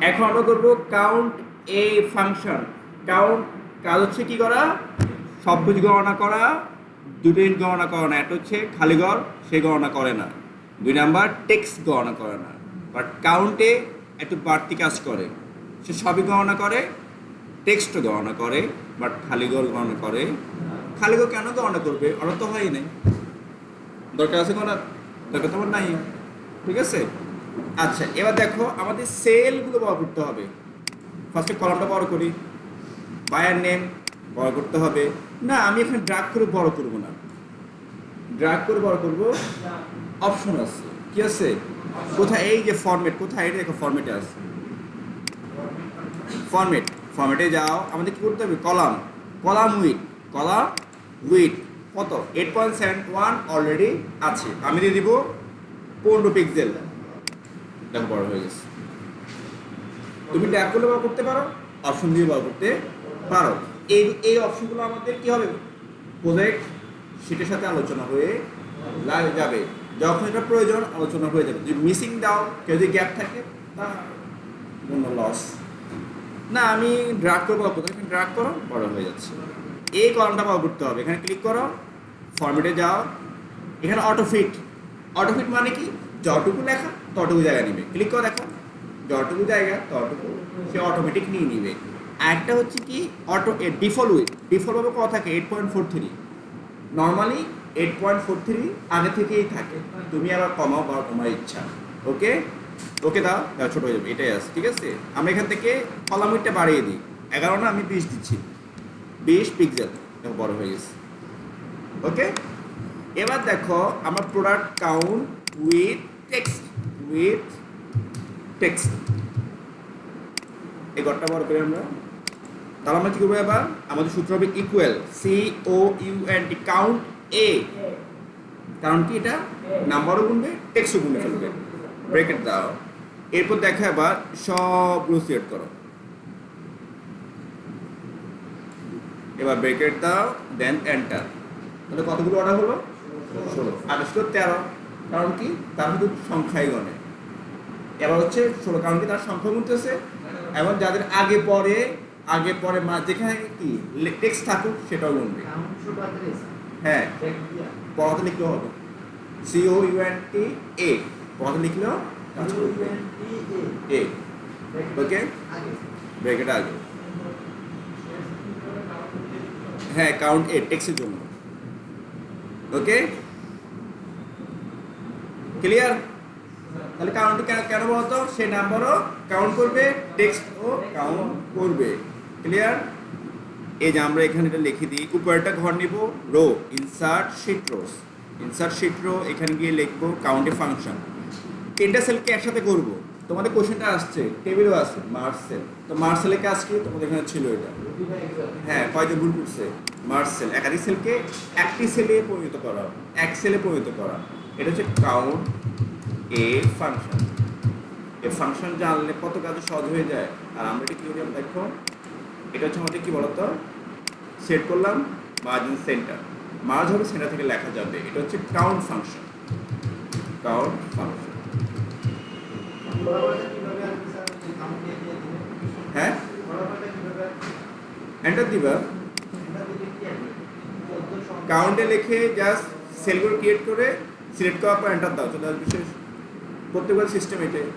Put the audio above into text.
এখন আমরা করব কাউন্ট এ ফাংশন। কাউন্ট কাজ হচ্ছে কি করা, সব কিছু গণনা করা, দুটো জিনিস গণনা করে না। একটা হচ্ছে খালি ঘর, সে গণনা করে না। 2 নাম্বার টেক্সট গণনা করে না। বাট কাউন্টে একটু বাড়তি কাজ করে, সে সবই গণনা করে, টেক্সটও গণনা করে, বাট খালি ঘর গণনা করে। খালি ঘর কেন গণনা করবে, ওরা তো হয় নাই, দরকার আছে গণনার? দরকার তো আমার নাই, ঠিক আছে। আচ্ছা, এবার দেখো আমাদের সেলগুলো বড় করতে হবে। ফার্স্টে কলামটা বড় করি, বায়ার নেম বড় করতে হবে। না, আমি এখানে ড্রাগ করে বড় করব না, ড্রাগ করে বড় করব অপশন আছে। কি আছে? কোথায়? এই যে ফরম্যাট, কোথায়? এটা দেখো ফরম্যাটে আছে, ফরম্যাট। ফরম্যাটে যাও, আমাদের কি করতে হবে? কলাম, কলাম উইথ কত? 8.71 অলরেডি আছে। আমি দিয়ে দিব 15 পিক্সেল। দেখো বড় হয়ে গেছে। তুমি ট্যাগ করলে বড় করতে পারো, অপশন দিয়ে বড় করতে পারো। এই অপশনগুলো আমাদের কি হবে? প্রজেক্ট শিটের সাথে আলোচনা হয়ে যাবে। যখন এটা প্রয়োজন আলোচনা হয়ে যাবে। যদি মিসিং দাও, কেউ যদি গ্যাপ থাকে, তা কোনো লস না। আমি ড্রাগ করবো, এখানে ড্রাগ করো, বড় হয়ে যাচ্ছে। এই কলামটা বড় করতে হবে। এখানে ক্লিক করো, ফরম্যাটে যাও, এখানে অটোফিট। অটোফিট মানে কি? যতটুকু লেখা ততটুকু জায়গা নিবে। ক্লিক করো, দেখো যতটুকু জায়গা ততটুকু সে অটোমেটিক নিয়ে নিবে। একটা হচ্ছে কি অটো ডিফল্ট উইথ, ডিফল্টভাবে কত থাকে? 8.43। নর্মালি 8.43 আগে থেকেই থাকে, তুমি আবার কমাও বা তোমার ইচ্ছা। ওকে ওকে দাও, ছোটো হয়ে যাবে, এটাই আছে, ঠিক আছে। আমরা এখান থেকে কলাম উইথটা বাড়িয়ে দিই, 11 না, আমি 20 দিচ্ছি, 20 পিক্সেল, দেখো বড় হয়ে গেছে। ওকে, এবার দেখো আমার প্রোডাক্ট কাউন্ট উইথ টেক্সট, এই ঘরটা বড় করে আমরা। তাহলে আমরা কি করবো? এবার আমাদের সূত্র হবে ইকুয়াল COUNT, কাউন্ট এ। কারণ কি? এটা নাম্বারও গুনবে, টেক্সটও গুনে ফেলবে। ব্রেকেট দাও, এরপর দেখো এবার সবগুলো সিলেক্ট করো। এবার ব্রেকেট দাও, দেন এন্টার। তাহলে কতগুলো অর্ডার হলো? 16। আর 13, কারণ কি? তার শুধু সংখ্যাই গণে। এবার হচ্ছে 16, কারণ কি? তার সংখ্যা গুনতেছে। এবং যাদের আগে পরে যেখানে কি টেক্সট থাকুক সেটাও গুনবে। হ্যাঁ, পড়াতে লিখলেও হবে, COUNT পড়াতে লিখলেও এ। ওকে, ব্রেকেট আগে। হ্যাঁ, কাউন্ট এ টেক্সটের জন্য। ওকে, ক্লিয়ার? তাহলে কাউন্ট কেন বলতো? সে নাম্বারও কাউন্ট করবে, টেক্সটও কাউন্ট করবে। ক্লিয়ার? এই যে আমরা এখানে এটা লিখে দিই, উপরেরটা ঘর নিব, রো, ইনসার্ট শিট রো, এখানে গিয়ে লিখবো কাউন্টে ফাংশন। 3টা সেলকে একসাথে করব। তোমাদের কোশ্চেনটা আসছে, টেবিলও আছে মার্চ সেল। তো মার্চ সেলের কাজ কি? তোমাদের এখানে ছিল এটা। হ্যাঁ, কয়জন ভুল করছে? মার্চ সেল, একাধিক সেলকে একটি সেলে পরিণত করা, এক সেলে পরিণত করা। এটা হচ্ছে কাউন্ট এ ফাংশন। এই ফাংশন জানলে কত কাজ সহজ হয়ে যায়। আর আমরা এটা কি করি দেখো, এটা হচ্ছে আমাদের কি বলতো, সেট করলাম মার্জিন সেন্টার, মার্জ হবে সেন্টার থেকে লেখা যাবে। এটা হচ্ছে কাউন্ট ফাংশন। হ্যাঁ, এন্টার দিবা, কাউন্টে লিখে জাস্ট সেলগুলো ক্রিয়েট করে সিলেক্ট করার পর এন্টার দাও, চলে আসবে। বিশেষ প্রত্যেকবার সিস্টেম এটাই।